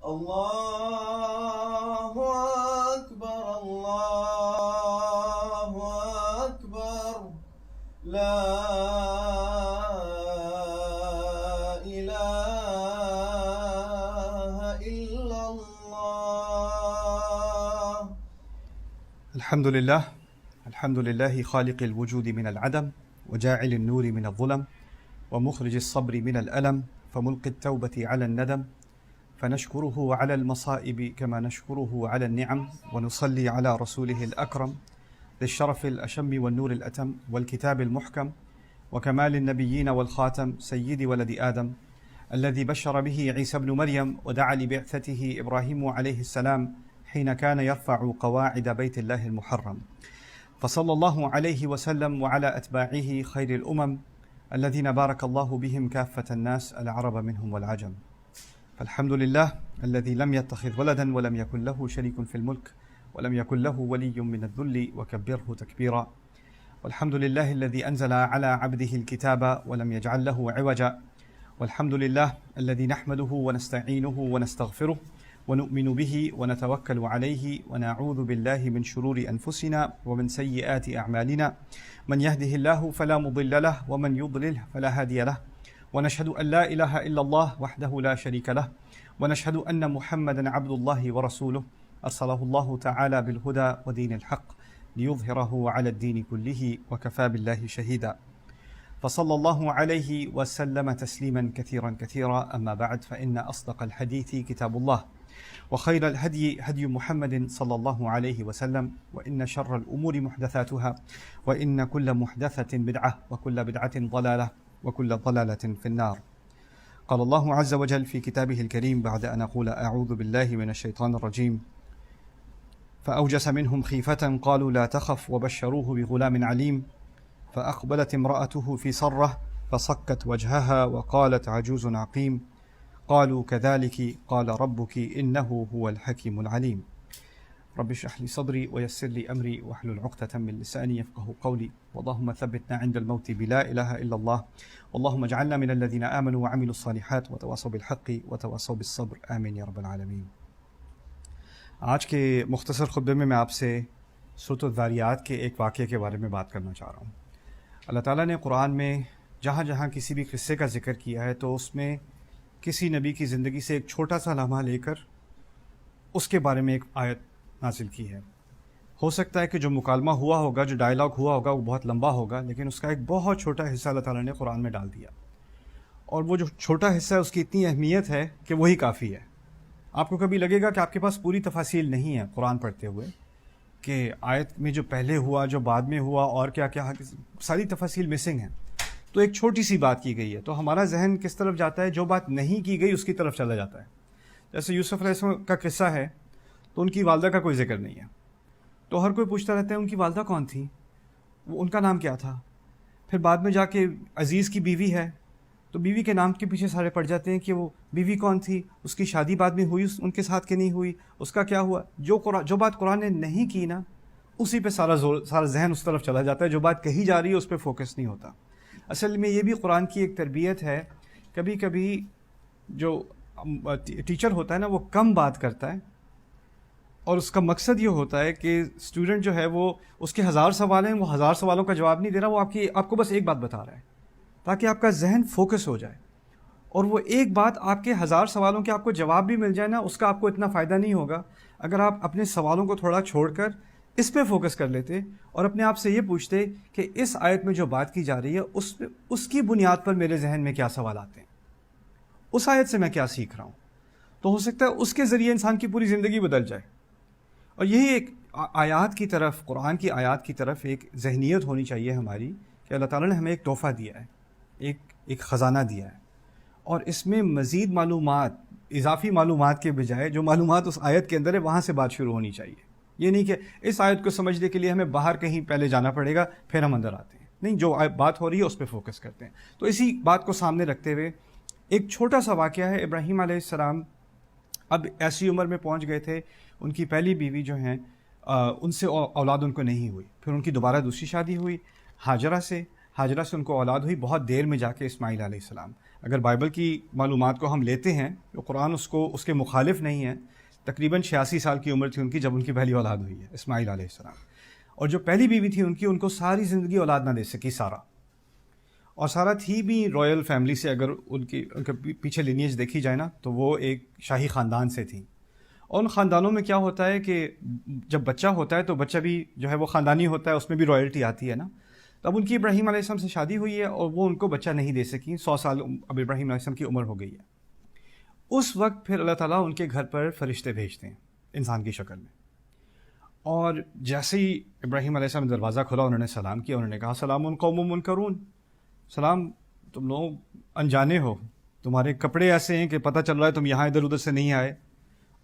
الله أكبر الله أكبر لا إله إلا الله. الحمد لله خالق الوجود من العدم وجاعل النور من الظلم ومخرج الصبر من الألم فملقي التوبة على الندم فنشكره على المصائب كما نشكره على النعم ونصلي على رسوله الأكرم ذي الشرف الأشم والنور الأتم والكتاب المحكم وكمال النبيين والخاتم سيد ولد آدم الذي بشر به عيسى بن مريم ودعا لبعثته إبراهيم عليه السلام حين كان يرفع قواعد بيت الله المحرم، فصلى الله عليه وسلم وعلى أتباعه خير الأمم الذين بارك الله بهم كافة الناس العرب منهم والعجم. فالحمد لله الذي لم يتخذ ولدا ولم يكن له شريك في الملك ولم يكن له ولي من الذل وكبره تكبيرا. والحمد لله الذي أنزل على عبده الكتاب ولم يجعل له عوجا. والحمد لله الذي نحمده ونستعينه ونستغفره ونؤمن به ونتوكل عليه ونعوذ بالله من شرور أنفسنا ومن سيئات أعمالنا، من يهده الله فلا مضل له ومن يضلل فلا هادي له، ونشهد أن لا إله إلا الله وحده لا شريك له، ونشهد أن محمدا عبد الله ورسوله أرسله الله تعالى بالهدى ودين الحق ليظهره على الدين كله وكفى بالله شهيدا. فصلى الله عليه وسلم تسليما كثيرا كثيرا. أما بعد، فإن أصدق الحديث كتاب الله وخير الهدي هدي محمد صلى الله عليه وسلم، وإن شر الأمور محدثاتها، وإن كل محدثة بدعة وكل بدعة ضلالة وكل ضلالة في النار. قال الله عز وجل في كتابه الكريم بعد أن أقول أعوذ بالله من الشيطان الرجيم: فأوجس منهم خيفة قالوا لا تخف وبشروه بغلام عليم فأقبلت امرأته في صرة فصكت وجهها وقالت عجوز عقيم قالوا كذلك قال ربك إنه هو الحكيم العليم. رب اشرح لي صدري ويسر لي أمري واحلل عقدة من لساني يفقه قولي. اللهم ثبتنا عند الموت بلا إله إلا الله، اللهم اجعلنا من الذين آمنوا وعملوا الصالحات وتواصوا بالحق وتواصوا بالصبر، آمین یا رب العالمین. آج کے مختصر خطبے میں آپ سے سورۃ الذاریات کے ایک واقعے کے بارے میں بات کرنا چاہ رہا ہوں. اللہ تعالیٰ نے قرآن میں جہاں جہاں کسی بھی قصے کا ذکر کیا ہے تو اس میں کسی نبی کی زندگی سے ایک چھوٹا سا لمحہ لے کر اس کے بارے میں ایک آیت نازل کی ہے. ہو سکتا ہے کہ جو مکالمہ ہوا ہوگا، جو ڈائلاگ ہوا ہوگا، وہ بہت لمبا ہوگا، لیکن اس کا ایک بہت چھوٹا حصہ اللہ تعالیٰ نے قرآن میں ڈال دیا، اور وہ جو چھوٹا حصہ ہے اس کی اتنی اہمیت ہے کہ وہی کافی ہے. آپ کو کبھی لگے گا کہ آپ کے پاس پوری تفاصیل نہیں ہے قرآن پڑھتے ہوئے، کہ آیت میں جو پہلے ہوا، جو بعد میں ہوا، اور کیا کیا ساری تفاصیل مسنگ ہیں. تو ایک چھوٹی سی بات کی گئی ہے تو ہمارا ذہن کس طرف جاتا ہے؟ جو بات نہیں کی گئی اس کی طرف چلا جاتا ہے. جیسے یوسف علیہ السلام کا قصہ ہے تو ان کی والدہ کا کوئی ذکر نہیں ہے، تو ہر کوئی پوچھتا رہتا ہے ان کی والدہ کون تھی، وہ ان کا نام کیا تھا. پھر بعد میں جا کے عزیز کی بیوی ہے تو بیوی کے نام کے پیچھے سارے پڑ جاتے ہیں کہ وہ بیوی کون تھی، اس کی شادی بعد میں ہوئی ان کے ساتھ کہ نہیں ہوئی، اس کا کیا ہوا. جو بات قرآن نے نہیں کی نا، اسی پہ سارا ذہن اس طرف چلا جاتا ہے. جو بات کہی جا رہی ہے اس پہ فوکس نہیں ہوتا. اصل میں یہ بھی قرآن کی ایک تربیت ہے. کبھی کبھی جو ٹیچر ہوتا ہے نا، وہ کم بات کرتا ہے، اور اس کا مقصد یہ ہوتا ہے کہ اسٹوڈنٹ جو ہے وہ اس کے 1000 سوال ہیں، وہ 1000 سوالوں کا جواب نہیں دے رہا، وہ آپ کو بس ایک بات بتا رہا ہے تاکہ آپ کا ذہن فوکس ہو جائے. اور وہ ایک بات آپ کے 1000 سوالوں کے آپ کو جواب بھی مل جائے نا، اس کا آپ کو اتنا فائدہ نہیں ہوگا اگر آپ اپنے سوالوں کو تھوڑا چھوڑ کر اس پہ فوکس کر لیتے اور اپنے آپ سے یہ پوچھتے کہ اس آیت میں جو بات کی جا رہی ہے اس کی بنیاد پر میرے ذہن میں کیا سوال آتے ہیں، اس آیت سے میں کیا سیکھ رہا ہوں. تو ہو سکتا ہے اس کے ذریعے انسان کی پوری زندگی بدل جائے. اور یہی ایک آیات کی طرف، قرآن کی آیات کی طرف ایک ذہنیت ہونی چاہیے ہماری، کہ اللہ تعالیٰ نے ہمیں ایک تحفہ دیا ہے، ایک خزانہ دیا ہے، اور اس میں مزید معلومات، اضافی معلومات کے بجائے جو معلومات اس آیت کے اندر ہے وہاں سے بات شروع ہونی چاہیے. یہ نہیں کہ اس آیت کو سمجھنے کے لیے ہمیں باہر کہیں پہلے جانا پڑے گا پھر ہم اندر آتے ہیں. نہیں، جو بات ہو رہی ہے اس پہ فوکس کرتے ہیں. تو اسی بات کو سامنے رکھتے ہوئے ایک چھوٹا سا واقعہ ہے. ابراہیم علیہ السلام اب ایسی عمر میں پہنچ گئے تھے، ان کی پہلی بیوی جو ہیں ان سے اولاد ان کو نہیں ہوئی. پھر ان کی دوبارہ دوسری شادی ہوئی ہاجرہ سے ان کو اولاد ہوئی. بہت دیر میں جا کے اسماعیل علیہ السلام. اگر بائبل کی معلومات کو ہم لیتے ہیں تو قرآن اس کے مخالف نہیں ہے. تقریباً 86 سال کی عمر تھی ان کی جب ان کی پہلی اولاد ہوئی ہے اسماعیل علیہ السلام. اور جو پہلی بیوی تھی ان کو ساری زندگی اولاد نہ دے سکی سارہ. اور سارہ تھی بھی رائل فیملی سے، اگر ان کے پیچھے لینیج دیکھی جائے نا تو وہ ایک شاہی خاندان سے تھیں. اور ان خاندانوں میں کیا ہوتا ہے کہ جب بچہ ہوتا ہے تو بچہ بھی جو ہے وہ خاندانی ہوتا ہے، اس میں بھی رائلٹی آتی ہے نا. تو اب ان کی ابراہیم علیہ السلام سے شادی ہوئی ہے اور وہ ان کو بچہ نہیں دے سکی. 100 سال اب ابراہیم علیہ السلام کی عمر ہو گئی ہے. اس وقت پھر اللہ تعالیٰ ان کے گھر پر فرشتے بھیجتے ہیں انسان کی شکل میں. اور جیسے ہی ابراہیم علیہ السلام نے دروازہ کھولا انہوں نے سلام کیا. انہوں نے کہا سلام قوم منکرون، سلام تم لوگ انجانے ہو، تمہارے کپڑے ایسے ہیں کہ پتہ چل رہا ہے تم یہاں ادھر ادھر سے نہیں آئے،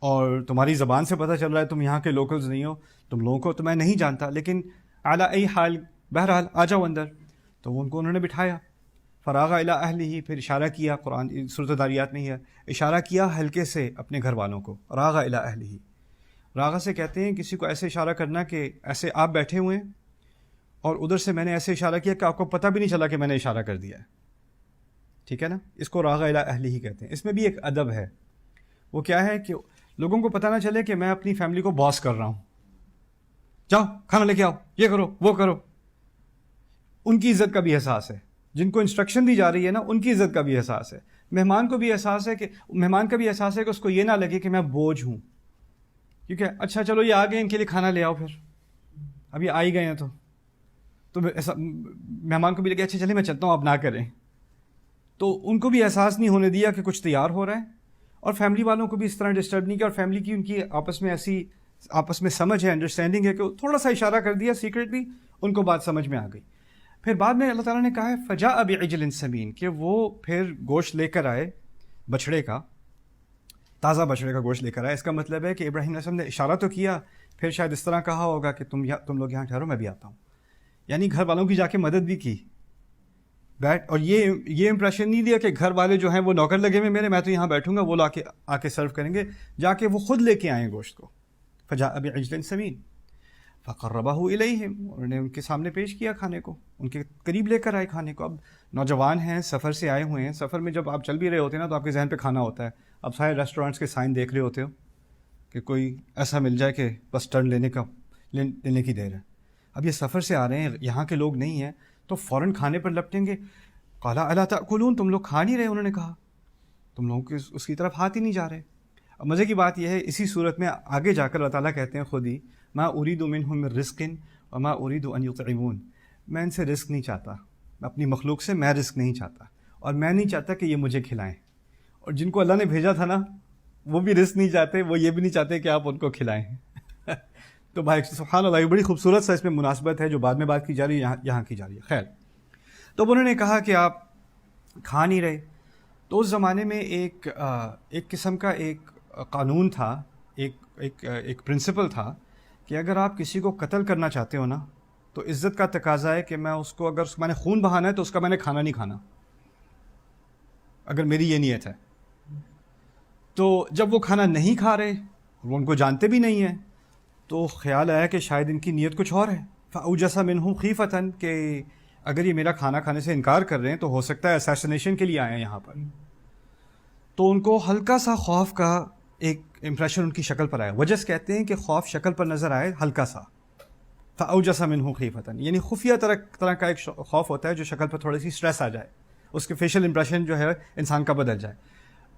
اور تمہاری زبان سے پتہ چل رہا ہے تم یہاں کے لوکلز نہیں ہو، تم لوگوں کو تو میں نہیں جانتا، لیکن اعلیٰ ای حال بہرحال آ جاؤ اندر. تو انہوں نے بٹھایا. فراغ الی اہلہ، پھر اشارہ کیا، قرآن سورۃ داریات میں ہی ہے، اشارہ کیا ہلکے سے اپنے گھر والوں کو. راغ الی اہلہ، راغ سے کہتے ہیں کسی کو ایسے اشارہ کرنا کہ ایسے آپ بیٹھے ہوئے ہیں اور ادھر سے میں نے ایسے اشارہ کیا کہ آپ کو پتہ بھی نہیں چلا کہ میں نے اشارہ کر دیا ہے. ٹھیک ہے نا، اس کو راغ الی اہلہ کہتے ہیں. اس میں بھی ایک ادب ہے. وہ کیا ہے کہ لوگوں کو پتہ نہ چلے کہ میں اپنی فیملی کو باس کر رہا ہوں، جاؤ کھانا لے کے آؤ، یہ کرو وہ کرو. ان کی عزت کا بھی احساس ہے. جن کو انسٹرکشن دی جا رہی ہے نا ان کی عزت کا بھی احساس ہے. مہمان کو بھی احساس ہے کہ مہمان کا بھی احساس ہے کہ اس کو یہ نہ لگے کہ میں بوجھ ہوں. کیونکہ اچھا چلو یہ آ گئے، ان کے لیے کھانا لے آؤ، پھر اب یہ آ ہی گئے ہیں تو ایسا مہمان کو بھی لگے اچھا چلے میں چلتا ہوں آپ نہ کریں. تو ان کو بھی احساس نہیں ہونے دیا کہ کچھ تیار ہو رہا ہے، اور فیملی والوں کو بھی اس طرح ڈسٹرب نہیں کیا. اور فیملی کی ان کی آپس میں سمجھ ہے، انڈرسٹینڈنگ ہے کہ تھوڑا سا اشارہ کر دیا سیکریٹلی، ان کو بات سمجھ میں آ گئی. پھر بعد میں اللہ تعالیٰ نے کہا ہے فجاء بعجل سمین، کہ وہ پھر گوشت لے کر آئے، بچڑے کا، تازہ بچڑے کا گوشت لے کر آئے. اس کا مطلب ہے کہ ابراہیم علیہ السلام نے اشارہ تو کیا، پھر شاید اس طرح کہا ہوگا کہ تم لوگ یہاں ٹھہرو میں بھی آتا ہوں. یعنی گھر والوں کی جا کے مدد بھی کی بیٹھ. اور یہ امپریشن نہیں دیا کہ گھر والے جو ہیں وہ نوکر لگے ہوئے میرے، میں تو یہاں بیٹھوں گا، وہ آ کے سرو کریں گے. جا کے وہ خود لے کے آئیں گوشت کو. فجاء بعجل سمین فقربہ الیہم، انہوں نے ان کے سامنے پیش کیا کھانے کو، ان کے قریب لے کر آئے کھانے کو. اب نوجوان ہیں، سفر سے آئے ہوئے ہیں. سفر میں جب آپ چل بھی رہے ہوتے ہیں نا تو آپ کے ذہن پہ کھانا ہوتا ہے. اب سارے ریسٹورینٹس کے سائن دیکھ رہے ہوتے ہو کہ کوئی ایسا مل جائے کہ بس ٹرن لینے کی دیر ہے. اب یہ سفر سے آ رہے ہیں، یہاں کے لوگ نہیں ہیں، تو فوراً کھانے پر لپٹیں گے. قال الا تاکلون، تم لوگ کھا نہیں رہے. انہوں نے کہا تم لوگوں اس کی طرف ہاتھ ہی نہیں جا رہے. اب مزے کی بات یہ ہے اسی صورت میں آگے جا کر اللہ تعالیٰ کہتے ہیں خود ہی ما اريد منهم من رزق وما اريد ان يطعمون، میں ان سے رزق نہیں چاہتا، اپنی مخلوق سے میں رزق نہیں چاہتا، اور میں نہیں چاہتا کہ یہ مجھے کھلائیں. اور جن کو اللہ نے بھیجا تھا نا وہ بھی رزق نہیں چاہتے، وہ یہ بھی نہیں چاہتے کہ آپ ان کو کھلائیں. تو بھائی سبحان اللہ، بڑی خوبصورت سا اس میں مناسبت ہے جو بعد میں بات کی جا رہی ہے، یہاں کی جا رہی ہے. خیر، تو انہوں نے کہا کہ آپ کھا نہیں رہے. تو اس زمانے میں ایک قسم کا ایک قانون تھا، ایک پرنسپل تھا کہ اگر آپ کسی کو قتل کرنا چاہتے ہو نا تو عزت کا تقاضا ہے کہ میں اس کو، اگر میں نے خون بہانا ہے تو اس کا میں نے کھانا نہیں کھانا، اگر میری یہ نیت ہے. تو جب وہ کھانا نہیں کھا رہے، وہ ان کو جانتے بھی نہیں ہیں، تو خیال آیا کہ شاید ان کی نیت کچھ اور ہے. فأوجس منهم خیفتاً، کہ اگر یہ میرا کھانا کھانے سے انکار کر رہے ہیں تو ہو سکتا ہے اسیسنیشن کے لیے آئے ہیں یہاں پر. تو ان کو ہلکا سا خوف کا ایک امپریشن ان کی شکل پر آیا. وجس کہتے ہیں کہ خوف شکل پر نظر آئے ہلکا سا. فأوجس منه خیفتاً، یعنی خفیہ طرح کا ایک خوف ہوتا ہے جو شکل پر تھوڑی سی سٹریس آ جائے، اس کے فیشل امپریشن جو ہے انسان کا بدل جائے.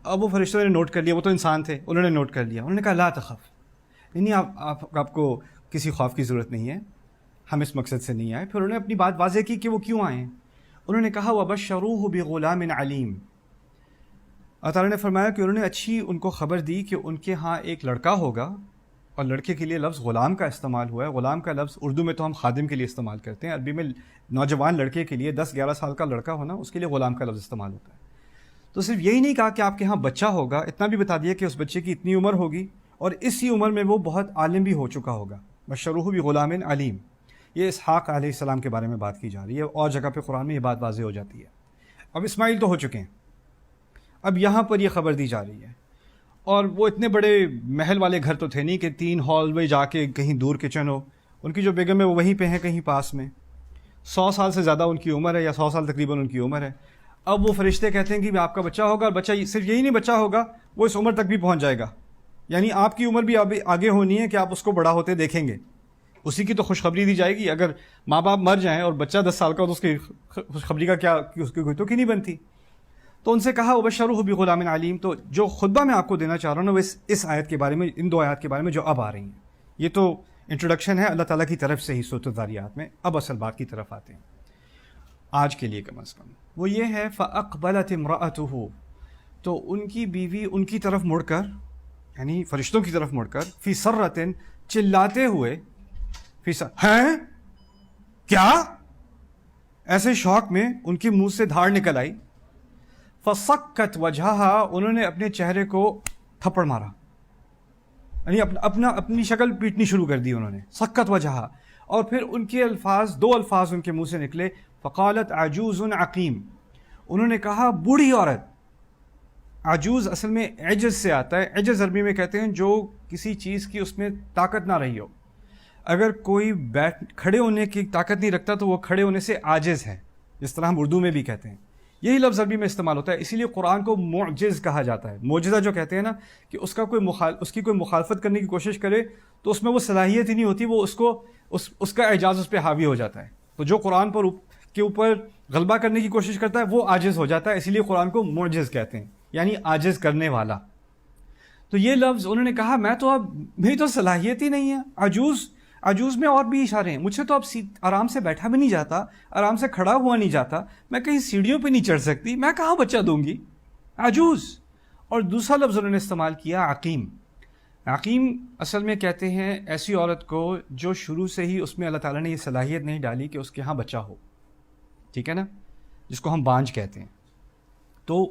اب وہ فرشتوں نے نوٹ کر لیا، وہ تو انسان تھے، انہوں نے نوٹ کر لیا. انہوں نے کہا لا تخف، نہیں آپ کو کسی خوف کی ضرورت نہیں ہے، ہم اس مقصد سے نہیں آئے. پھر انہوں نے اپنی بات واضح کی کہ وہ کیوں آئے ہیں. انہوں نے کہا وَبَشَّرُوهُ بِغُلَامٍ عَلِيمٍ، اللہ تعالیٰ نے فرمایا کہ انہوں نے اچھی ان کو خبر دی کہ ان کے ہاں ایک لڑکا ہوگا. اور لڑکے کے لیے لفظ غلام کا استعمال ہوا ہے. غلام کا لفظ اردو میں تو ہم خادم کے لیے استعمال کرتے ہیں، عربی میں نوجوان لڑکے کے لیے 10-11 سال کا لڑکا ہونا اس کے لیے غلام کا لفظ استعمال ہوتا ہے. تو صرف یہی نہیں کہا کہ آپ کے ہاں بچہ ہوگا، اتنا بھی بتا دیا کہ اس بچے کی اتنی عمر ہوگی اور اسی عمر میں وہ بہت عالم بھی ہو چکا ہوگا. بشروہ بغلام علیم، یہ اسحاق علیہ السلام کے بارے میں بات کی جا رہی ہے، اور جگہ پہ قرآن میں یہ بات واضح ہو جاتی ہے. اب اسماعیل تو ہو چکے ہیں، اب یہاں پر یہ خبر دی جا رہی ہے. اور وہ اتنے بڑے محل والے گھر تو تھے نہیں کہ 3 ہال میں جا کے کہیں دور کچن ہو. ان کی جو بیگم ہے وہ وہیں پہ ہیں کہیں پاس میں. 100 سال سے زیادہ ان کی عمر ہے، یا 100 سال تقریباً ان کی عمر ہے. اب وہ فرشتے کہتے ہیں کہ آپ کا بچہ ہوگا، اور بچہ صرف یہی نہیں بچہ ہوگا، وہ اس عمر تک بھی پہنچ جائے گا، یعنی آپ کی عمر بھی آگے ہونی ہے کہ آپ اس کو بڑا ہوتے دیکھیں گے. اسی کی تو خوشخبری دی جائے گی. اگر ماں باپ مر جائیں اور بچہ 10 سال کا تو اس کی خوشخبری کا کیا، اس کی کوئی تو کی نہیں بنتی. تو ان سے کہا وبشرہ بغلام علیم. تو جو خطبہ میں آپ کو دینا چاہ رہا ہوں نا وہ اس آیت کے بارے میں، ان 2 آیات کے بارے میں جو اب آ رہی ہیں. یہ تو انٹروڈکشن ہے اللہ تعالیٰ کی طرف سے ہی سورۃ الذاریات میں. اب اصل بات کی طرف آتے ہیں آج کے لیے کم از کم. وہ یہ ہے فَأَقْبَلَتِ امْرَأَتُهُ. تو ان کی بیوی ان کی طرف مڑ کر، یعنی فرشتوں کی طرف مڑ کر، فی سرۃ، چلاتے ہوئے، ہیں کیا، ایسے شوق میں ان کے منہ سے دھاڑ نکل آئی. فَصَكَّتْ وَجْهَهَا. انہوں نے اپنے چہرے کو تھپڑ مارا، یعنی اپنی شکل پیٹنی شروع کر دی انہوں نے. سکت وجہا. اور پھر ان کے الفاظ، 2 الفاظ ان کے منہ سے نکلے. فقالت عجوز عقیم. انہوں نے کہا بوڑھی عورت. عجوز اصل میں عجز سے آتا ہے. عجز عربی میں کہتے ہیں جو کسی چیز کی اس میں طاقت نہ رہی ہو. اگر کوئی کھڑے ہونے کی طاقت نہیں رکھتا تو وہ کھڑے ہونے سے عاجز ہے، جس طرح ہم اردو میں بھی کہتے ہیں. یہی لفظ عربی میں استعمال ہوتا ہے. اسی لیے قرآن کو معجز کہا جاتا ہے. معجزہ جو کہتے ہیں نا کہ اس کی کوئی مخالفت کرنے کی کوشش کرے تو اس میں وہ صلاحیت ہی نہیں ہوتی، وہ اس کا اعجاز اس پہ حاوی ہو جاتا ہے. تو جو قرآن کے اوپر غلبہ کرنے کی کوشش کرتا ہے وہ عاجز ہو جاتا ہے. اسی لیے قرآن کو معجز کہتے ہیں، یعنی عاجز کرنے والا. تو یہ لفظ انہوں نے کہا میری تو صلاحیت ہی نہیں ہے. عجوز میں اور بھی اشارے ہیں. مجھ سے تو اب آرام سے بیٹھا بھی نہیں جاتا، آرام سے کھڑا ہوا نہیں جاتا، میں کہیں سیڑھیوں پہ نہیں چڑھ سکتی، میں کہاں بچہ دوں گی. عجوز. اور دوسرا لفظ انہوں نے استعمال کیا عقیم. عقیم اصل میں کہتے ہیں ایسی عورت کو جو شروع سے ہی اس میں اللہ تعالیٰ نے یہ صلاحیت نہیں ڈالی کہ اس کے ہاں بچہ ہو. ٹھیک ہے نا، جس کو ہم بانجھ کہتے ہیں. تو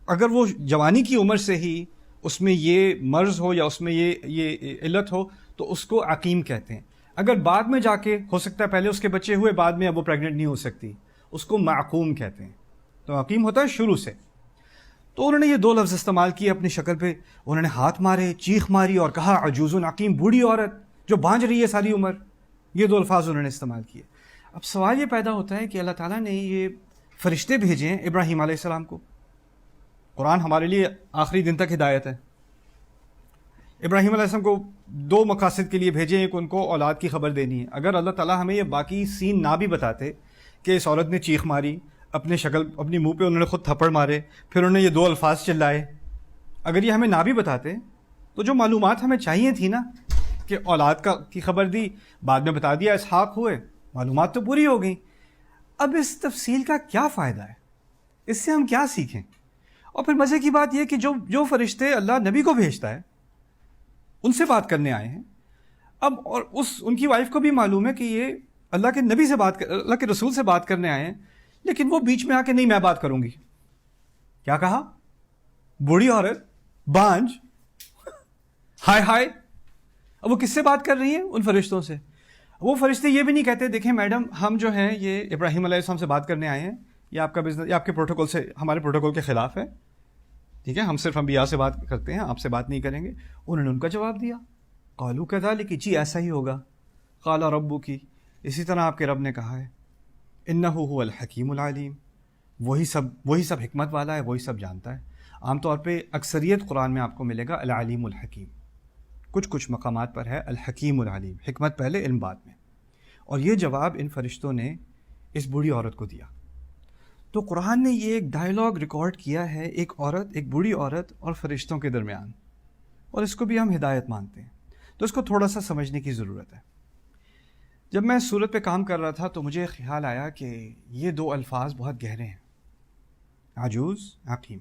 اگر وہ جوانی کی عمر سے ہی اس میں یہ مرض ہو یا اس میں یہ علت ہو تو اس کو عقیم کہتے ہیں. اگر بعد میں جا کے ہو سکتا ہے پہلے اس کے بچے ہوئے، بعد میں اب وہ پریگننٹ نہیں ہو سکتی، اس کو معقوم کہتے ہیں. تو عقیم ہوتا ہے شروع سے. تو انہوں نے یہ 2 لفظ استعمال کیے اپنی شکل پہ. انہوں نے ہاتھ مارے، چیخ ماری اور کہا عجوز عقیم، بوڑھی عورت جو بانجھ رہی ہے ساری عمر. یہ 2 الفاظ انہوں نے استعمال کیے. اب سوال یہ پیدا ہوتا ہے کہ اللہ تعالیٰ نے یہ فرشتے بھیجے ہیں ابراہیم علیہ السلام کو. قرآن ہمارے لیے آخری دن تک ہدایت ہے. ابراہیم علیہ السلام کو 2 مقاصد کے لیے بھیجے. ایک ان کو اولاد کی خبر دینی ہے. اگر اللہ تعالیٰ ہمیں یہ باقی سین نہ بھی بتاتے کہ اس عورت نے چیخ ماری، اپنی منہ پہ انہوں نے خود تھپڑ مارے، پھر انہوں نے یہ 2 الفاظ چلائے، اگر یہ ہمیں نہ بھی بتاتے تو جو معلومات ہمیں چاہیے تھی نا کہ اولاد کی خبر دی، بعد میں بتا دیا اسحاق ہوئے، معلومات تو پوری ہو گئیں. اب اس تفصیل کا کیا فائدہ ہے؟ اس سے ہم کیا سیکھیں؟ اور پھر مزے کی بات یہ کہ جو فرشتے اللہ نبی کو بھیجتا ہے ان سے بات کرنے آئے ہیں اب، اور ان کی وائف کو بھی معلوم ہے کہ یہ اللہ کے نبی سے اللہ کے رسول سے بات کرنے آئے ہیں، لیکن وہ بیچ میں آ کے نہیں میں بات کروں گی. کیا کہا؟ بوڑھی عورت، بانجھ، ہائے. اب وہ کس سے بات کر رہی ہیں؟ ان فرشتوں سے. وہ فرشتے یہ بھی نہیں کہتے دیکھیں میڈم ہم جو ہیں یہ ابراہیم علیہ السلام سے بات کرنے آئے ہیں، یہ آپ کا بزنس، یہ آپ کے پروٹوکول سے، ہمارے پروٹوکول کے خلاف ہے، ٹھیک ہے، ہم صرف انبیاء سے بات کرتے ہیں، آپ سے بات نہیں کریں گے. انہوں نے ان کا جواب دیا قالوا کذالک، جی ایسا ہی ہوگا. قال ربک، اسی طرح آپ کے رب نے کہا ہے، انہ هو الحکیم العلیم، وہی سب حکمت والا ہے، وہی سب جانتا ہے. عام طور پہ اکثریت قرآن میں آپ کو ملے گا العلیم الحکیم. کچھ مقامات پر ہے الحکیم العلیم، حکمت پہلے علم بعد میں. اور یہ جواب ان فرشتوں نے اس بوڑھی عورت کو دیا. تو قرآن نے یہ ایک ڈائیلاگ ریکارڈ کیا ہے، ایک بوڑھی عورت اور فرشتوں کے درمیان، اور اس کو بھی ہم ہدایت مانتے ہیں. تو اس کو تھوڑا سا سمجھنے کی ضرورت ہے. جب میں سورت پہ کام کر رہا تھا تو مجھے خیال آیا کہ یہ 2 الفاظ بہت گہرے ہیں، عجوز، عقیم،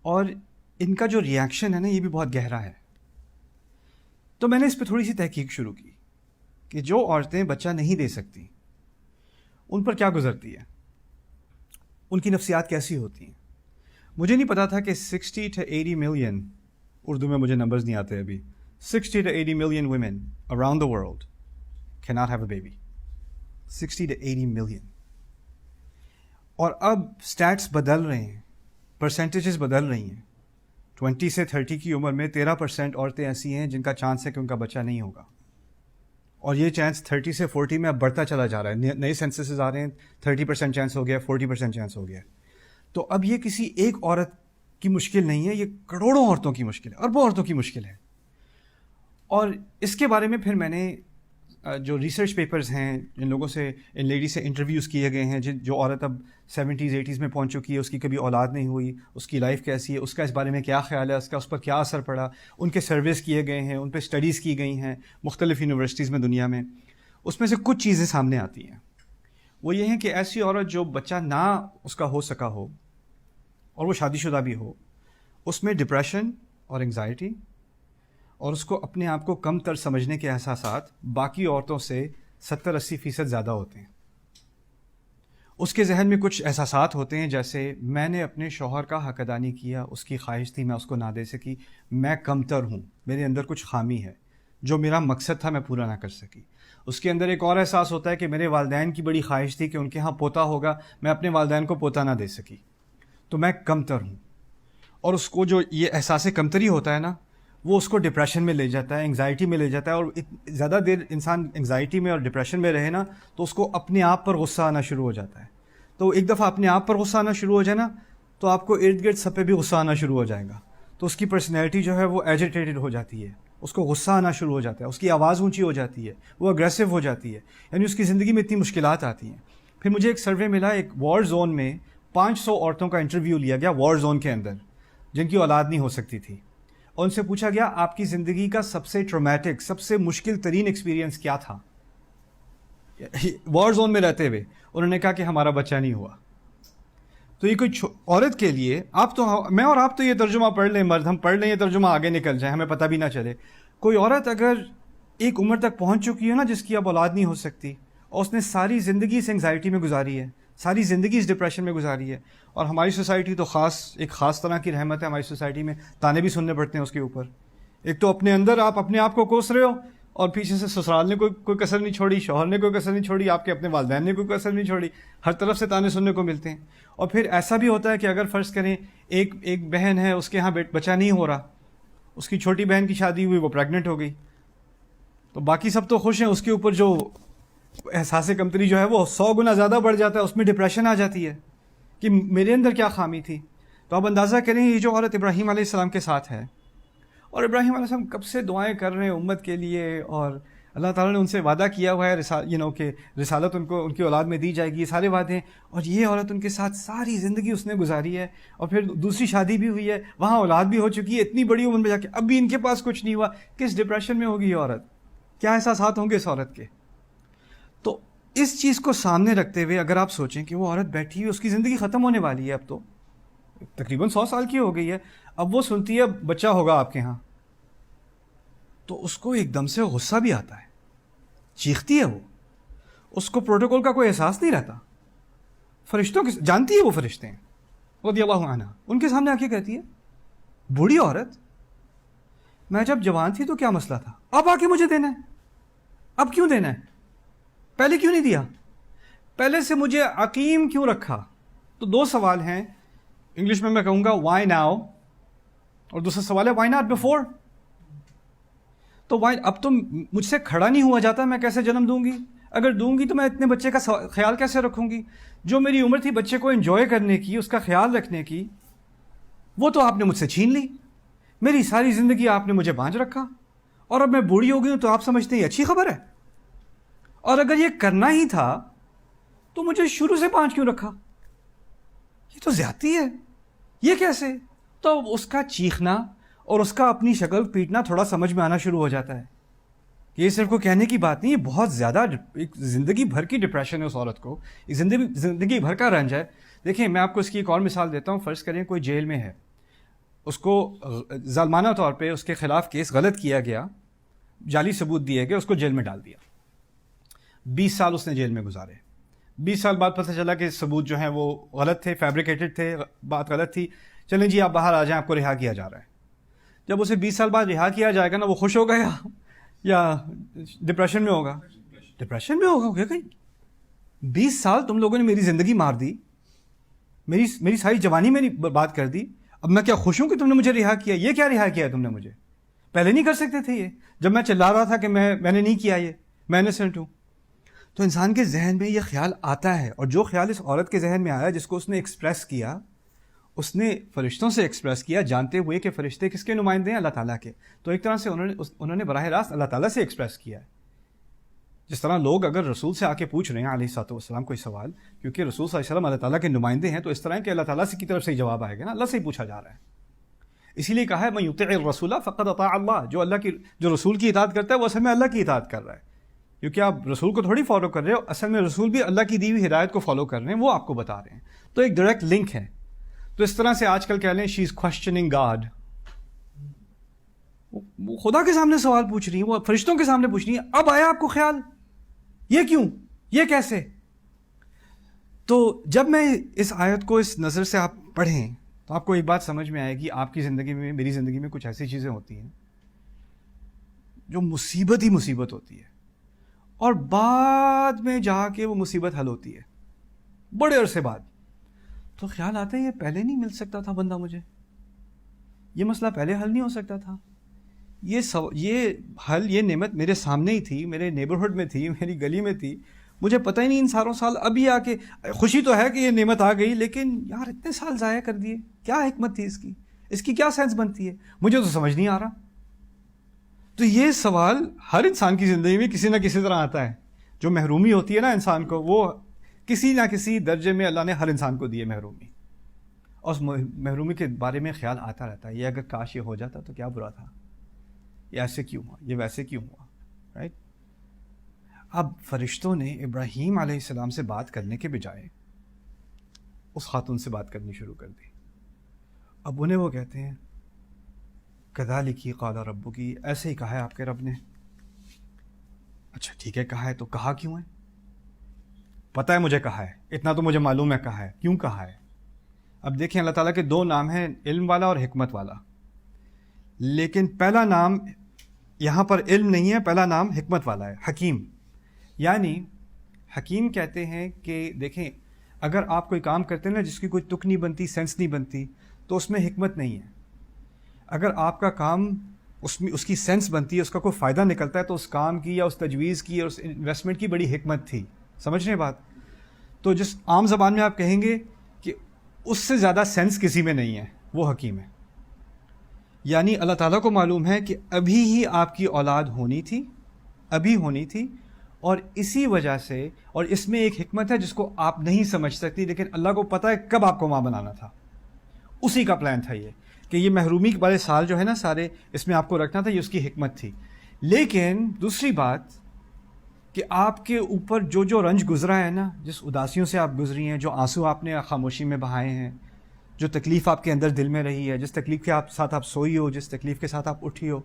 اور ان کا جو ریاکشن ہے نا یہ بھی بہت گہرا ہے. تو میں نے اس پہ تھوڑی سی تحقیق شروع کی کہ جو عورتیں بچہ نہیں دے سکتی ان پر کیا گزرتی ہے، ان کی نفسیات کیسی ہوتی ہیں. مجھے نہیں پتا تھا کہ 60 to 80 ملین، اردو میں مجھے نمبرز نہیں آتے ابھی، 60 to 80 million women around the world cannot have a baby. 60 to 80 million. اور اب سٹیٹس بدل رہے ہیں، پرسنٹیجز بدل رہی ہیں. 20 سے 30 کی عمر میں 13% عورتیں ایسی ہیں جن کا چانس ہے کہ ان کا بچہ نہیں ہوگا، اور یہ چانس 30 سے 40 میں اب بڑھتا چلا جا رہا ہے. نئے سینسسز آ رہے ہیں، 30% چانس ہو گیا، 40% چانس ہو گیا. تو اب یہ کسی ایک عورت کی مشکل نہیں ہے، یہ کروڑوں عورتوں کی مشکل ہے، اربوں عورتوں کی مشکل ہے. اور اس کے بارے میں پھر میں نے جو ریسرچ پیپرز ہیں، ان لوگوں سے، ان لیڈیز سے انٹرویوز کیے گئے ہیں جو عورت اب 70s 80s میں پہنچ چکی ہے، اس کی کبھی اولاد نہیں ہوئی، اس کی لائف کیسی ہے، اس کا اس بارے میں کیا خیال ہے، اس پر کیا اثر پڑا، ان کے سرویز کیے گئے ہیں، ان پہ اسٹڈیز کی گئی ہیں مختلف یونیورسٹیز میں دنیا میں. اس میں سے کچھ چیزیں سامنے آتی ہیں. وہ یہ ہیں کہ ایسی عورت جو بچہ نہ اس کا ہو سکا ہو اور وہ شادی شدہ بھی ہو، اس میں ڈپریشن اور انگزائٹی اور اس کو اپنے آپ کو کم تر سمجھنے کے احساسات باقی عورتوں سے 70-80% زیادہ ہوتے ہیں. اس کے ذہن میں کچھ احساسات ہوتے ہیں جیسے میں نے اپنے شوہر کا حق ادا نہیں کیا، اس کی خواہش تھی میں اس کو نہ دے سکی، میں کم تر ہوں، میرے اندر کچھ خامی ہے، جو میرا مقصد تھا میں پورا نہ کر سکی. اس کے اندر ایک اور احساس ہوتا ہے کہ میرے والدین کی بڑی خواہش تھی کہ ان کے ہاں پوتا ہوگا، میں اپنے والدین کو پوتا نہ دے سکی، تو میں کم تر ہوں. اور اس کو جو یہ احساس کمتری ہوتا ہے نا، وہ اس کو ڈپریشن میں لے جاتا ہے، انگزائٹی میں لے جاتا ہے. اور زیادہ دیر انسان انگزائٹی میں اور ڈپریشن میں رہے نا تو اس کو اپنے آپ پر غصہ آنا شروع ہو جاتا ہے. تو ایک دفعہ اپنے آپ پر غصہ آنا شروع ہو جائے نا تو آپ کو ارد گرد سب پہ بھی غصہ آنا شروع ہو جائے گا. تو اس کی پرسنالٹی جو ہے وہ ایجیٹیٹڈ ہو جاتی ہے، اس کو غصہ آنا شروع ہو جاتا ہے، اس کی آواز اونچی ہو جاتی ہے، وہ اگریسو ہو جاتی ہے، یعنی اس کی زندگی میں اتنی مشکلات آتی ہیں. پھر مجھے ایک سروے ملا، ایک وار زون میں 500 عورتوں کا انٹرویو لیا گیا وار زون کے اندر جن کی اولاد نہیں ہو سکتی تھی، اور ان سے پوچھا گیا آپ کی زندگی کا سب سے ٹرومیٹک، سب سے مشکل ترین ایکسپیرینس کیا تھا وار زون میں رہتے ہوئے. انہوں نے کہا کہ ہمارا بچہ نہیں ہوا. تو یہ کوئی عورت کے لیے، آپ تو، میں اور آپ تو یہ ترجمہ پڑھ لیں، مرد ہم پڑھ لیں یہ ترجمہ، آگے نکل جائیں، ہمیں پتہ بھی نہ چلے. کوئی عورت اگر ایک عمر تک پہنچ چکی ہے نا جس کی اب اولاد نہیں ہو سکتی، اور اس نے ساری زندگی اس انگزائٹی میں گزاری ہے، ساری زندگی اس ڈپریشن میں گزاری ہے، اور ہماری سوسائٹی تو ایک خاص طرح کی رحمت ہے، ہماری سوسائٹی میں تانے بھی سننے پڑتے ہیں اس کے اوپر. ایک تو اپنے اندر آپ اپنے آپ کو کوس رہے ہو، اور پیچھے سے سسرال نے کوئی کسر نہیں چھوڑی، شوہر نے کوئی کسر نہیں چھوڑی، آپ کے اپنے والدین نے کوئی کسر نہیں چھوڑی، ہر طرف سے تانے سننے کو ملتے ہیں. اور پھر ایسا بھی ہوتا ہے کہ اگر فرض کریں ایک بہن ہے، اس کے ہاں بچہ نہیں ہو رہا، اس کی چھوٹی بہن کی شادی ہوئی، وہ پریگننٹ ہو گئی، تو باقی سب تو خوش ہیں، اس کے اوپر جو احساس کمتری جو ہے وہ 100 گنا زیادہ بڑھ جاتا ہے، اس میں ڈپریشن آ جاتی ہے کہ میرے اندر کیا خامی تھی. تو آپ اندازہ کریں یہ جو عورت ابراہیم علیہ السلام کے ساتھ ہے، اور ابراہیم علیہ السلام کب سے دعائیں کر رہے ہیں امت کے لیے، اور اللہ تعالیٰ نے ان سے وعدہ کیا ہوا ہے کہ رسالت ان کی اولاد میں دی جائے گی، یہ سارے وعدے ہیں، اور یہ عورت ان کے ساتھ ساری زندگی اس نے گزاری ہے، اور پھر دوسری شادی بھی ہوئی ہے، وہاں اولاد بھی ہو چکی ہے، اتنی بڑی عمر میں جا کے اب بھی ان کے پاس کچھ نہیں ہوا. کس ڈپریشن میں ہوگی یہ عورت، کیا احساسات ہوں گے اس عورت کے. تو اس چیز کو سامنے رکھتے ہوئے اگر آپ سوچیں کہ وہ عورت بیٹھی ہوئی، اس کی زندگی ختم ہونے والی ہے، اب تو تقریباً 100 سال کی ہو گئی ہے، اب وہ سنتی ہے بچہ ہوگا آپ کے ہاں، تو اس کو ایک دم سے غصہ بھی آتا ہے، چیختی ہے، وہ اس کو پروٹوکول کا کوئی احساس نہیں رہتا. فرشتوں کے جانتی ہے وہ فرشتے ہیں رضی اللہ عنہ، ان کے سامنے آ کے کہتی ہے بوڑھی عورت، میں جب جوان تھی تو کیا مسئلہ تھا، اب آ کے مجھے دینا ہے، اب کیوں دینا ہے، پہلے کیوں نہیں دیا، پہلے سے مجھے عقیم کیوں رکھا. تو 2 سوال ہیں، انگلش میں کہوں گا وائی ناؤ، اور دوسرا سوال ہے وائی ناٹ بفور. تو اب تو مجھ سے کھڑا نہیں ہوا جاتا، میں کیسے جنم دوں گی، اگر دوں گی تو میں اتنے بچے کا خیال کیسے رکھوں گی، جو میری عمر تھی بچے کو انجوائے کرنے کی، اس کا خیال رکھنے کی، وہ تو آپ نے مجھ سے چھین لی، میری ساری زندگی آپ نے مجھے بانجھ رکھا، اور اب میں بوڑھی ہو گئی ہوں تو آپ سمجھتے ہیں یہ اچھی خبر ہے، اور اگر یہ کرنا ہی تھا تو مجھے شروع سے بانجھ کیوں رکھا، یہ تو زیادتی ہے، یہ کیسے. تو اس کا چیخنا اور اس کا اپنی شکل پیٹنا تھوڑا سمجھ میں آنا شروع ہو جاتا ہے. یہ صرف کوئی کہنے کی بات نہیں، یہ بہت زیادہ ایک زندگی بھر کی ڈپریشن ہے اس عورت کو، ایک زندگی بھر کا رنج ہے. دیکھیں میں آپ کو اس کی ایک اور مثال دیتا ہوں. فرض کریں کوئی جیل میں ہے، اس کو ظالمانہ طور پہ اس کے خلاف کیس غلط کیا گیا، جعلی ثبوت دیے گئے، اس کو جیل میں ڈال دیا، 20 سال اس نے جیل میں گزارے. 20 سال بعد پتہ چلا کہ ثبوت جو ہیں وہ غلط تھے، فیبریکیٹڈ تھے، بات غلط تھی، چلیں جی آپ باہر آ جائیں، آپ کو رہا کیا جا رہا ہے. جب اسے 20 سال بعد رہا کیا جائے گا نا، وہ خوش ہوگا یا ڈپریشن میں ہوگا؟ ڈپریشن میں ہوگا کہ 20 سال تم لوگوں نے میری زندگی مار دی، میری ساری جوانی میری برباد کر دی، اب میں کیا خوش ہوں کہ تم نے مجھے رہا کیا، یہ کیا رہا کیا ہے تم نے مجھے، پہلے نہیں کر سکتے تھے یہ، جب میں چلا رہا تھا کہ میں نے نہیں کیا، یہ میں انسنٹ ہوں. تو انسان کے ذہن میں یہ خیال آتا ہے، اور جو خیال اس عورت کے ذہن میں آیا جس کو اس نے ایکسپریس کیا، اس نے فرشتوں سے ایکسپریس کیا جانتے ہوئے کہ فرشتے کس کے نمائندے ہیں؟ اللہ تعالیٰ کے. تو ایک طرح سے انہوں نے براہ راست اللہ تعالیٰ سے ایکسپریس کیا ہے. جس طرح لوگ اگر رسول سے آ کے پوچھ رہے ہیں علیہ الصلوۃ والسلام کوئی سوال، کیونکہ رسول صلی اللہ علیہ وسلم اللہ تعالیٰ کے نمائندے ہیں، تو اس طرح کہ اللہ تعالیٰ سے کی طرف سے ہی جواب آئے گا نا، اللہ سے ہی پوچھا جا رہا ہے. اسی لیے کہا ہے من یطع الرسول فقد اطاع اللہ، جو رسول کی اطاعت کرتا ہے وہ اصل میں اللہ کی اطاعت کر رہا ہے. کیونکہ آپ رسول کو تھوڑی فالو کر رہے ہو، اصل میں رسول بھی اللہ کی دی ہوئی ہدایت کو فالو کر رہے ہیں، وہ آپ کو بتا رہے ہیں. تو ایک ڈائریکٹ لنک ہے. تو اس طرح سے آج کل کہہ لیں شی از کوسچننگ گاڈ، وہ خدا کے سامنے سوال پوچھ رہی ہیں، وہ فرشتوں کے سامنے پوچھ رہی ہیں. اب آیا آپ کو خیال یہ کیوں، یہ کیسے؟ تو جب میں اس آیت کو اس نظر سے آپ پڑھیں تو آپ کو ایک بات سمجھ میں آئے گی. آپ کی زندگی میں، میری زندگی میں کچھ ایسی چیزیں ہوتی ہیں جو مصیبت ہی مصیبت ہوتی ہے، اور بعد میں جا کے وہ مصیبت حل ہوتی ہے بڑے عرصے بعد. تو خیال آتا ہے یہ پہلے نہیں مل سکتا تھا بندہ مجھے، یہ مسئلہ پہلے حل نہیں ہو سکتا تھا، یہ حل، یہ نعمت میرے سامنے ہی تھی، میرے نیبرہڈ میں تھی، میری گلی میں تھی، مجھے پتہ ہی نہیں ان ساروں سال. ابھی آ کے خوشی تو ہے کہ یہ نعمت آ گئی، لیکن یار اتنے سال ضائع کر دیے، کیا حکمت تھی اس کی کیا سینس بنتی ہے، مجھے تو سمجھ نہیں آ رہا. تو یہ سوال ہر انسان کی زندگی میں کسی نہ کسی طرح آتا ہے. جو محرومی ہوتی ہے نا انسان کو، وہ کسی نہ کسی درجے میں اللہ نے ہر انسان کو دی ہے محرومی، اور اس محرومی کے بارے میں خیال آتا رہتا ہے، یہ اگر کاش یہ ہو جاتا تو کیا برا تھا، یہ ایسے کیوں ہوا، یہ ویسے کیوں ہوا، رائٹ. اب فرشتوں نے ابراہیم علیہ السلام سے بات کرنے کے بجائے اس خاتون سے بات کرنی شروع کر دی. اب انہیں وہ کہتے ہیں کذالک قال ربک، ایسے ہی کہا ہے آپ کے رب نے. اچھا ٹھیک ہے کہا ہے، تو کہا کیوں ہے؟ پتہ ہے مجھے کہا ہے، اتنا تو مجھے معلوم ہے کہا ہے، کیوں کہا ہے؟ اب دیکھیں اللہ تعالیٰ کے دو نام ہیں، علم والا اور حکمت والا. لیکن پہلا نام یہاں پر علم نہیں ہے، پہلا نام حکمت والا ہے، حکیم. یعنی حکیم کہتے ہیں کہ دیکھیں اگر آپ کوئی کام کرتے ہیں نا جس کی کوئی تک نہیں بنتی، سینس نہیں بنتی، تو اس میں حکمت نہیں ہے. اگر آپ کا کام اس کی سینس بنتی ہے، اس کا کوئی فائدہ نکلتا ہے، تو اس کام کی یا اس تجویز کی یا اس انویسٹمنٹ کی بڑی حکمت تھی. سمجھ رہے بات؟ تو جس عام زبان میں آپ کہیں گے کہ اس سے زیادہ سینس کسی میں نہیں ہے، وہ حکیم ہے. یعنی اللہ تعالیٰ کو معلوم ہے کہ ابھی ہی آپ کی اولاد ہونی تھی، ابھی ہونی تھی، اور اسی وجہ سے، اور اس میں ایک حکمت ہے جس کو آپ نہیں سمجھ سکتی، لیکن اللہ کو پتہ ہے کب آپ کو ماں بنانا تھا. اسی کا پلان تھا یہ کہ یہ محرومی کے والے سال جو ہے نا سارے اس میں آپ کو رکھنا تھا، یہ اس کی حکمت تھی. لیکن دوسری بات کہ آپ کے اوپر جو رنج گزرا ہے نا، جس اداسیوں سے آپ گزری ہیں، جو آنسو آپ نے خاموشی میں بہائے ہیں، جو تکلیف آپ کے اندر دل میں رہی ہے، جس تکلیف کے ساتھ آپ سوئی ہو، جس تکلیف کے ساتھ آپ اٹھی ہو،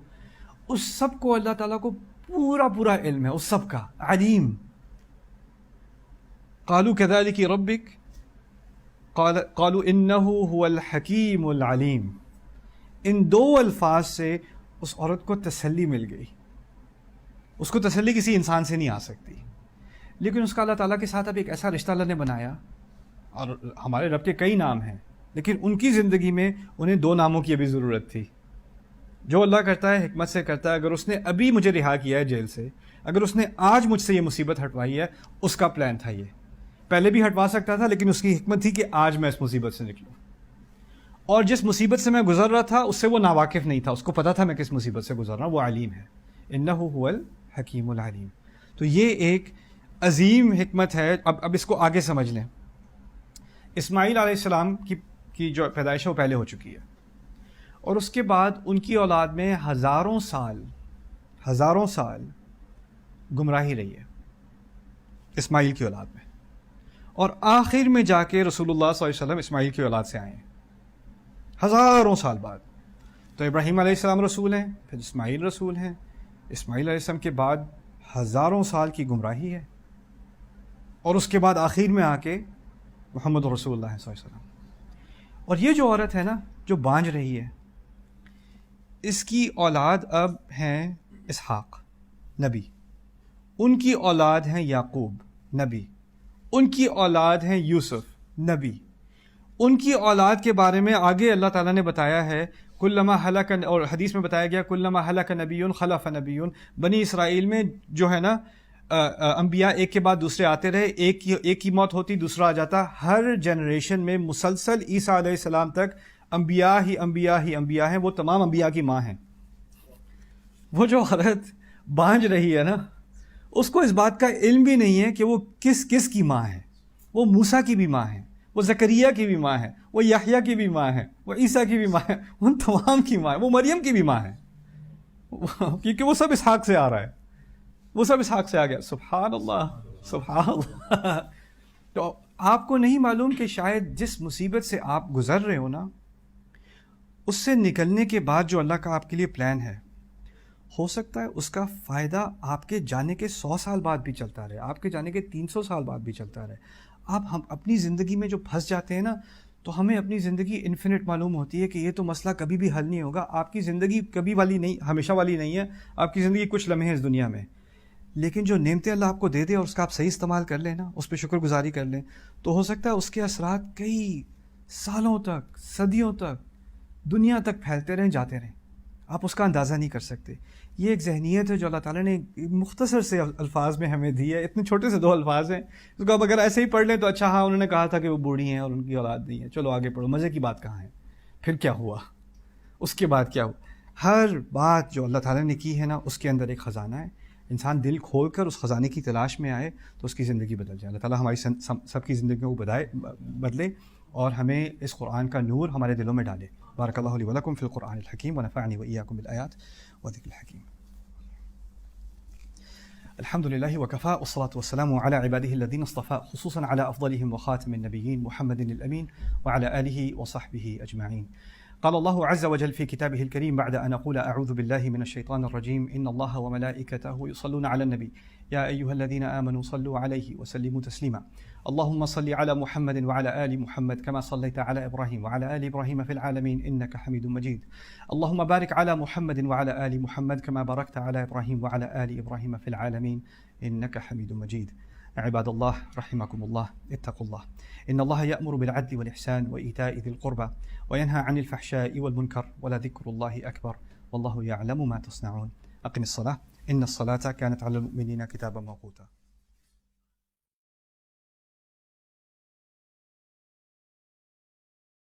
اس سب کو اللہ تعالیٰ کو پورا علم ہے، اس سب کا علیم. قالوا كذلك ربك قالوا انه هو الحکیم العلیم. ان دو الفاظ سے اس عورت کو تسلی مل گئی. اس کو تسلی کسی انسان سے نہیں آ سکتی، لیکن اس کا اللہ تعالیٰ کے ساتھ اب ایک ایسا رشتہ اللہ نے بنایا. اور ہمارے رب کے کئی نام ہیں، لیکن ان کی زندگی میں انہیں دو ناموں کی ابھی ضرورت تھی. جو اللہ کرتا ہے حکمت سے کرتا ہے. اگر اس نے ابھی مجھے رہا کیا ہے جیل سے، اگر اس نے آج مجھ سے یہ مصیبت ہٹوائی ہے، اس کا پلان تھا. یہ پہلے بھی ہٹوا سکتا تھا، لیکن اس کی حکمت تھی کہ آج میں اس مصیبت سے نکلوں. اور جس مصیبت سے میں گزر رہا تھا اس سے وہ ناواقف نہیں تھا، اس کو پتا تھا میں کس مصیبت سے گزر رہا ہوں. وہ علیم ہے، انہ هو الحکیم العلیم. تو یہ ایک عظیم حکمت ہے. اب اس کو آگے سمجھ لیں. اسماعیل علیہ السلام کی جو پیدائش ہے وہ پہلے ہو چکی ہے، اور اس کے بعد ان کی اولاد میں ہزاروں سال گمراہی رہی ہے اسماعیل کی اولاد میں. اور آخر میں جا کے رسول اللہ صلی اللہ علیہ وسلم اسماعیل کی اولاد سے آئے ہیں ہزاروں سال بعد. تو ابراہیم علیہ السلام رسول ہیں، پھر اسماعیل رسول ہیں. اسماعیل علیہ السلام کے بعد ہزاروں سال کی گمراہی ہے، اور اس کے بعد آخر میں آ کے محمد رسول اللہ صلی اللہ علیہ وسلم. اور یہ جو عورت ہے نا جو بانجھ رہی ہے، اس کی اولاد اب ہیں اسحاق نبی، ان کی اولاد ہیں یعقوب نبی، ان کی اولاد ہیں یوسف نبی. ان کی اولاد کے بارے میں آگے اللہ تعالیٰ نے بتایا ہے کلما ہلک، اور حدیث میں بتایا گیا کلما ہلک نبی خلف نبی. بنی اسرائیل میں جو ہے نا انبیاء ایک کے بعد دوسرے آتے رہے، ایک کی موت ہوتی دوسرا آ جاتا، ہر جنریشن میں مسلسل عیسیٰ علیہ السلام تک انبیاء ہی انبیاء ہیں، وہ تمام انبیاء کی ماں ہیں۔ وہ جو عورت بانجھ رہی ہے نا، اس کو اس بات کا علم بھی نہیں ہے کہ وہ کس کی ماں ہے۔ وہ موسیٰ کی بھی ماں ہے، وہ زکریا کی بھی ماں ہے، وہ یحییٰ کی بھی ماں ہے، وہ عیسیٰ کی بھی ماں ہے، ان تمام کی ماں ہے، وہ مریم کی بھی ماں ہے، کیونکہ وہ سب اسحاق سے آ رہا ہے، وہ سب اسحاق سے آ گیا۔ سبحان اللہ، سبحان اللہ۔ تو آپ کو نہیں معلوم کہ شاید جس مصیبت سے آپ گزر رہے ہو نا، اس سے نکلنے کے بعد جو اللہ کا آپ کے لیے پلان ہے، ہو سکتا ہے اس کا فائدہ آپ کے جانے کے 100 سال بعد بھی چلتا رہے، آپ کے جانے کے 300 سال بعد بھی چلتا رہے۔ ہم اپنی زندگی میں جو پھنس جاتے ہیں نا، تو ہمیں اپنی زندگی انفینٹ معلوم ہوتی ہے کہ یہ تو مسئلہ کبھی بھی حل نہیں ہوگا۔ آپ کی زندگی کبھی والی نہیں، ہمیشہ والی نہیں ہے، آپ کی زندگی کچھ لمحے اس دنیا میں، لیکن جو نعمتیں اللہ آپ کو دے دے اور اس کا آپ صحیح استعمال کر لیں نا، اس پہ شکر گزاری کر لیں، تو ہو سکتا ہے اس کے اثرات کئی سالوں تک، صدیوں تک، دنیا تک پھیلتے رہیں، جاتے رہیں، آپ اس کا اندازہ نہیں کر سکتے۔ یہ ایک ذہنیت ہے جو اللہ تعالیٰ نے مختصر سے الفاظ میں ہمیں دی ہے، اتنے چھوٹے سے 2 الفاظ ہیں، اس کو آپ اگر ایسے ہی پڑھ لیں تو اچھا، ہاں انہوں نے کہا تھا کہ وہ بوڑھی ہیں اور ان کی اولاد نہیں ہے، چلو آگے پڑھو، مزے کی بات کہاں ہے، پھر کیا ہوا، اس کے بعد کیا ہوا۔ ہر بات جو اللہ تعالیٰ نے کی ہے نا، اس کے اندر ایک خزانہ ہے، انسان دل کھول کر اس خزانے کی تلاش میں آئے تو اس کی زندگی بدل جائے۔ اللہ تعالیٰ ہماری سب کی زندگیوں کو بدلے اور ہمیں اس قرآن کا نور ہمارے دلوں میں ڈالے۔ بارک اللہ لی ولکم فی القرآن الحکیم ونفعنی وإیاکم بالآیات وذکر الحکیم۔ الحمد لله وكفى والصلاة والسلام على عباده الذين اصطفى، خصوصا على أفضلهم وخاتم النبيين محمد الأمين وعلى آله وصحبه أجمعين۔ قال الله عز وجل في كتابه الكريم بعد أن أقول أعوذ بالله من الشيطان الرجيم: إن الله وملائكته يصلون على النبي يا أيها الذين آمنوا صلوا عليه وسلموا تسليما اللهم صل على محمد وعلى آل محمد كما صليت على إبراهيم وعلى آل إبراهيم في العالمين إنك حميد مجيد اللهم بارك على محمد وعلى آل محمد كما باركت على إبراهيم وعلى آل إبراهيم في العالمين إنك حميد مجيد عباد الله رحمكم الله اتقوا الله إن الله يأمر بالعدل والإحسان وإيتاء ذي القربى وينهى عن الفحشاء والمنكر ولذكر الله أكبر والله يعلم ما تصنعون أقم الصلاة إن الصلاة كانت على المؤمنين كتابا موقوتا